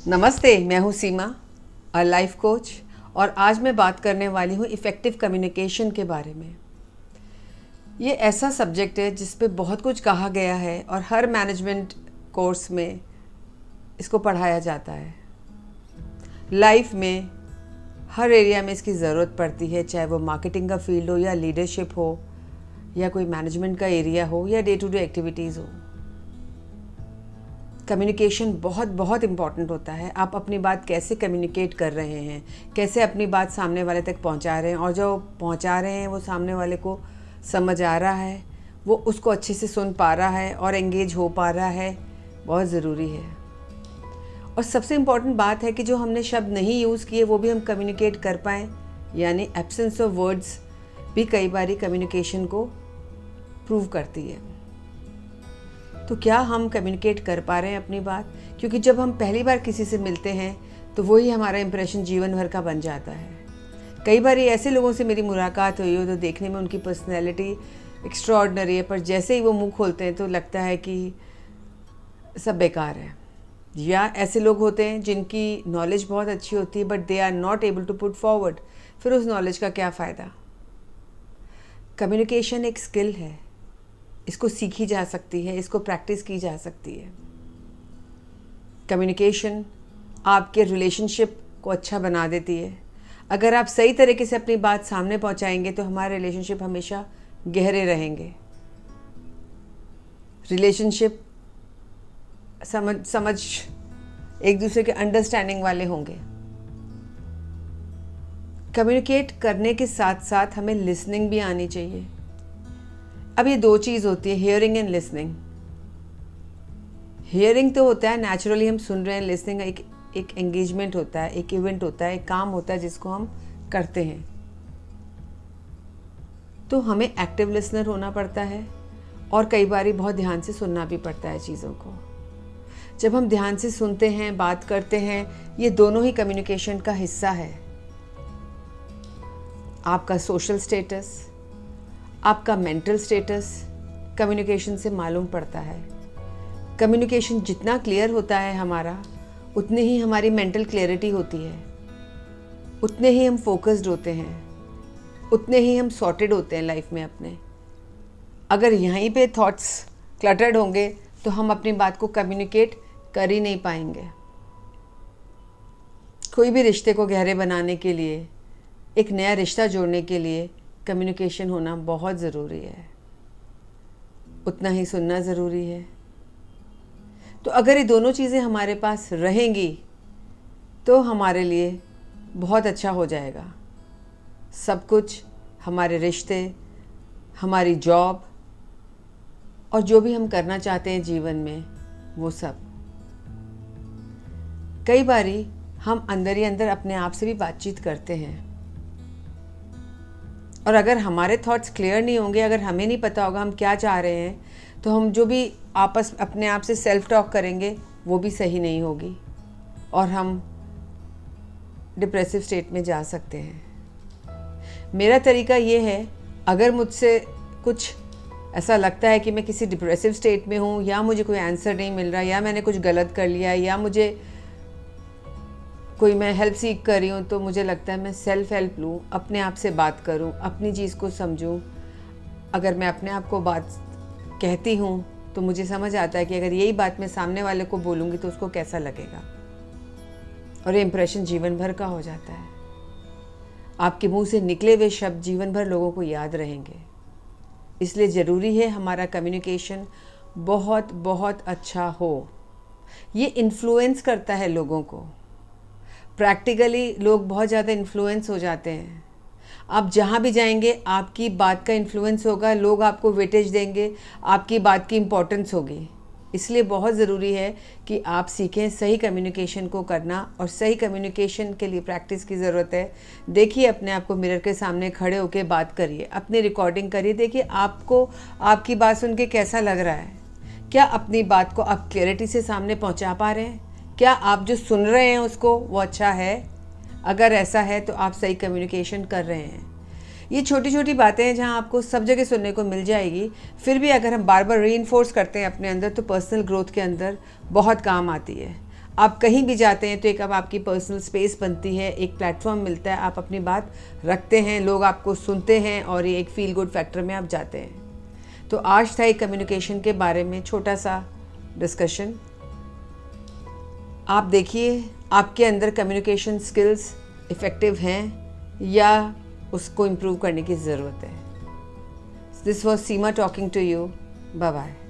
नमस्ते, मैं हूँ सीमा, लाइफ कोच। और आज मैं बात करने वाली हूँ इफ़ेक्टिव कम्युनिकेशन के बारे में। ये ऐसा सब्जेक्ट है जिस पे बहुत कुछ कहा गया है और हर मैनेजमेंट कोर्स में इसको पढ़ाया जाता है। लाइफ में हर एरिया में इसकी ज़रूरत पड़ती है, चाहे वो मार्केटिंग का फील्ड हो या लीडरशिप हो या कोई मैनेजमेंट का एरिया हो या डे टू डे एक्टिविटीज़ हो। कम्युनिकेशन बहुत बहुत इम्पॉर्टेंट होता है। आप अपनी बात कैसे कम्युनिकेट कर रहे हैं, कैसे अपनी बात सामने वाले तक पहुंचा रहे हैं, और जो पहुंचा रहे हैं वो सामने वाले को समझ आ रहा है, वो उसको अच्छे से सुन पा रहा है और एंगेज हो पा रहा है, बहुत ज़रूरी है। और सबसे इम्पॉर्टेंट बात है कि जो हमने शब्द नहीं यूज़ किए वो भी हम कम्युनिकेट कर पाएँ, यानी एब्सेंस ऑफ वर्ड्स भी कई बारी कम्युनिकेशन को प्रूव करती है। तो क्या हम कम्युनिकेट कर पा रहे हैं अपनी बात? क्योंकि जब हम पहली बार किसी से मिलते हैं तो वही हमारा इंप्रेशन जीवन भर का बन जाता है। कई बार ऐसे लोगों से मेरी मुलाकात हुई हो तो देखने में उनकी पर्सनैलिटी एक्स्ट्राऑर्डिनरी है, पर जैसे ही वो मुंह खोलते हैं तो लगता है कि सब बेकार है। या ऐसे लोग होते हैं जिनकी नॉलेज बहुत अच्छी होती है but they are not able to put forward, फिर उस नॉलेज का क्या फ़ायदा। कम्युनिकेशन एक स्किल है, इसको सीखी जा सकती है, इसको प्रैक्टिस की जा सकती है। कम्युनिकेशन आपके रिलेशनशिप को अच्छा बना देती है। अगर आप सही तरीके से अपनी बात सामने पहुंचाएंगे तो हमारे रिलेशनशिप हमेशा गहरे रहेंगे। रिलेशनशिप समझ एक दूसरे के अंडरस्टैंडिंग वाले होंगे। कम्युनिकेट करने के साथ साथ हमें लिसनिंग भी आनी चाहिए। अब ये दो चीज़ होती है, हियरिंग एंड लिसनिंग। हियरिंग तो होता है नेचुरली हम सुन रहे हैं, लिसनिंग एक एंगेजमेंट होता है, एक इवेंट होता है, एक काम होता है जिसको हम करते हैं। तो हमें एक्टिव लिसनर होना पड़ता है और कई बारी बहुत ध्यान से सुनना भी पड़ता है चीज़ों को। जब हम ध्यान से सुनते हैं, बात करते हैं, ये दोनों ही कम्युनिकेशन का हिस्सा है। आपका सोशल स्टेटस, आपका मेंटल स्टेटस कम्युनिकेशन से मालूम पड़ता है। कम्युनिकेशन जितना क्लियर होता है हमारा, उतनी ही हमारी मेंटल क्लैरिटी होती है, उतने ही हम फोकस्ड होते हैं, उतने ही हम सॉर्टेड होते हैं लाइफ में अपने। अगर यहीं पे थॉट्स क्लटर्ड होंगे तो हम अपनी बात को कम्युनिकेट कर ही नहीं पाएंगे। कोई भी रिश्ते को गहरे बनाने के लिए, एक नया रिश्ता जोड़ने के लिए कम्युनिकेशन होना बहुत ज़रूरी है, उतना ही सुनना ज़रूरी है। तो अगर ये दोनों चीज़ें हमारे पास रहेंगी तो हमारे लिए बहुत अच्छा हो जाएगा। सब कुछ, हमारे रिश्ते, हमारी जॉब और जो भी हम करना चाहते हैं जीवन में, वो सब। कई बारी हम अंदर ही अंदर अपने आप से भी बातचीत करते हैं, और अगर हमारे थॉट्स क्लियर नहीं होंगे, अगर हमें नहीं पता होगा हम क्या चाह रहे हैं, तो हम जो भी अपने आप से सेल्फ टॉक करेंगे वो भी सही नहीं होगी और हम डिप्रेसिव स्टेट में जा सकते हैं। मेरा तरीका ये है, अगर मुझसे कुछ ऐसा लगता है कि मैं किसी डिप्रेसिव स्टेट में हूँ, या मुझे कोई आंसर नहीं मिल रहा, या मैंने कुछ गलत कर लिया, या मैं हेल्प सीख कर रही हूँ, तो मुझे लगता है मैं सेल्फ हेल्प लूँ, अपने आप से बात करूँ, अपनी चीज़ को समझूँ। अगर मैं अपने आप को बात कहती हूँ तो मुझे समझ आता है कि अगर यही बात मैं सामने वाले को बोलूँगी तो उसको कैसा लगेगा, और ये इम्प्रेशन जीवन भर का हो जाता है। आपके मुंह से निकले हुए शब्द जीवन भर लोगों को याद रहेंगे। इसलिए ज़रूरी है हमारा कम्युनिकेशन बहुत बहुत अच्छा हो। ये इन्फ्लुएंस करता है लोगों को। प्रैक्टिकली लोग बहुत ज़्यादा इन्फ्लुएंस हो जाते हैं। आप जहाँ भी जाएंगे आपकी बात का इन्फ्लुएंस होगा, लोग आपको वेटेज देंगे, आपकी बात की इम्पोर्टेंस होगी। इसलिए बहुत ज़रूरी है कि आप सीखें सही कम्युनिकेशन को करना, और सही कम्युनिकेशन के लिए प्रैक्टिस की ज़रूरत है। देखिए, अपने आप को मिरर के सामने खड़े होकर बात करिए, अपनी रिकॉर्डिंग करिए, देखिए आपको आपकी बात सुन के कैसा लग रहा है। क्या अपनी बात को आप क्लैरिटी से सामने पहुंचा पा रहे हैं? क्या आप जो सुन रहे हैं उसको वो अच्छा है? अगर ऐसा है तो आप सही कम्युनिकेशन कर रहे हैं। ये छोटी छोटी बातें हैं जहाँ आपको सब जगह सुनने को मिल जाएगी, फिर भी अगर हम बार बार रीइंफोर्स करते हैं अपने अंदर तो पर्सनल ग्रोथ के अंदर बहुत काम आती है। आप कहीं भी जाते हैं तो एक अब आपकी पर्सनल स्पेस बनती है, एक प्लेटफॉर्म मिलता है, आप अपनी बात रखते हैं, लोग आपको सुनते हैं और ये एक फील गुड फैक्टर में आप जाते हैं। तो आज था एक कम्युनिकेशन के बारे में छोटा सा डिस्कशन। आप देखिए आपके अंदर कम्युनिकेशन स्किल्स इफ़ेक्टिव हैं या उसको इम्प्रूव करने की ज़रूरत है। This was Seema talking to you. Bye bye.